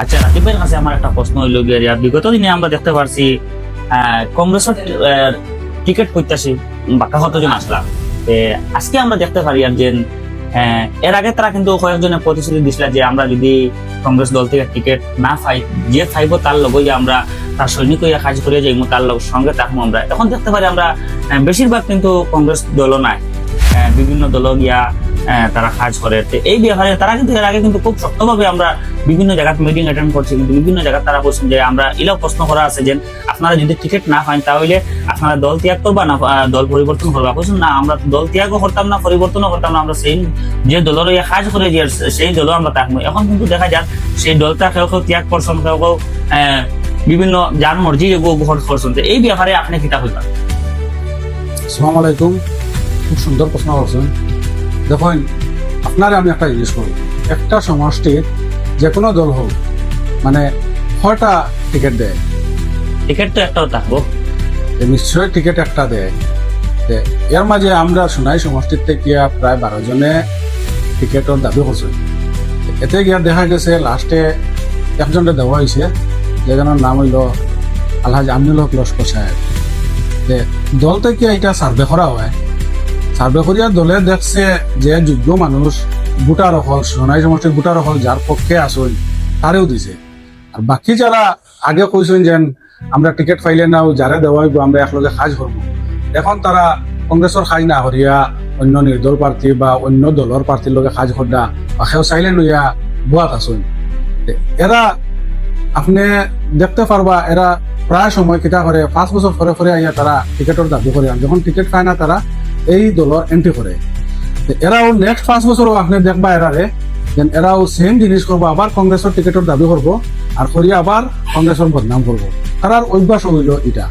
আচ্ছা, রাকিব ভাইয়ের কাছে আমার একটা প্রশ্ন হইল গিয়ে, বিগত দিনে আমরা দেখতে পারছি কংগ্রেসের টিকিট প্রত্যাশী বাক্কা কতজন আসলাম। আজকে আমরা দেখতে পারি আর যে এর আগে তারা কিন্তু কয়েকজনের প্রতিশ্রুতি দিছিল যে আমরা যদি কংগ্রেস দল থেকে টিকিট না পাই, যে পাইব তার লগে আমরা তার সৈনিক হইয়া কাজ করে যাইব, তার সঙ্গে থাকবো। আমরা এখন দেখতে পারি আমরা বেশিরভাগ কিন্তু কংগ্রেস দলও নাই, বিভিন্ন দল গিয়া তারা কাজ করে। এই ব্যাপারে তারা কিন্তু এর আগে কিন্তু খুব শক্তভাবে আমরা বিভিন্ন জায়গায় মিটিং অ্যাটেন্ড করছি, কিন্তু বিভিন্ন জায়গায় তারা বলছেন যে আমরা এলাও প্রশ্ন করা আছে যে আপনারা যদি টিকিট না পান তাহলে আপনারা দল ত্যাগ করবা না দল পরিবর্তন করবা। বলছেন না, আমরা দল ত্যাগও করতাম না, পরিবর্তনও করতাম না, আমরা সেই যে দলের কাজ করে যে সেই দলও আমরা থাকবো। এখন কিন্তু দেখা যাক সেই দলটা কেউ কেউ ত্যাগ করছেন, কেউ কেউ বিভিন্ন যার মর্জি গ্রহণ করছেন। এই ব্যাপারে আপনি কিতা হইবা? আসসালামু আলাইকুম, খুব সুন্দর প্রশ্ন করছেন। দেখুন, আপনারা আমি একটা জিনিস করব, একটা সমষ্টির যে কোনো দল হোক, মানে কয়টা টিকিট দেয়? টিকিট তো একটাও থাকবো, নিশ্চয়ই টিকিট একটা দেয়। এর মাঝে আমরা সোনাই সমষ্টির থেকে প্রায় 12 জনে টিকিটের দাবি করছে। এতে গিয়া দেখা গেছে লাস্টে একজনকে দেওয়া হয়েছে, যেজনের নাম হইল আলহাজ আমিনুল হক লস্কর সাহেব। দল থেকে এটা সার্ভে করা হয়, সার্ভে করিয়া দলে দেখছে যে যোগ্য মানুষ ভোটার হল, সোনাই সমষ্টির ভোটার হল যার পক্ষে আসুন তারেও দিছে। আর বাকি যারা আগে কইছেন যে আমরা টিকিট পাইলে নাও যারা দেওয়া হইব আমরা একলগে কাজ করবো, এখন তারা কংগ্রেসের কাজ না করিয়া অন্য নির্দল প্রার্থী বা অন্য দলের প্রার্থীর লগে কাজ করডা বা সেও চাইলে নইয়া বুয়াত আসুন। এরা আপনি দেখতে পারবা এরা প্রায় সময় কিতা করে 5 বছর পরে পরে আইয়া তারা টিকিটের দাবি করে, আর যখন টিকিট পায় না তারা এই দলের এন্ট্রি করে। এরাও নেক্সট 5 বছরও আপনি দেখবা এরারে এরাও সেম জিনিস করবো, আবার কংগ্রেসের টিকিটের দাবি করবো আর করিয়া আবার কংগ্রেসের বদনাম করবো। তারার অভ্যাস হইল এটা।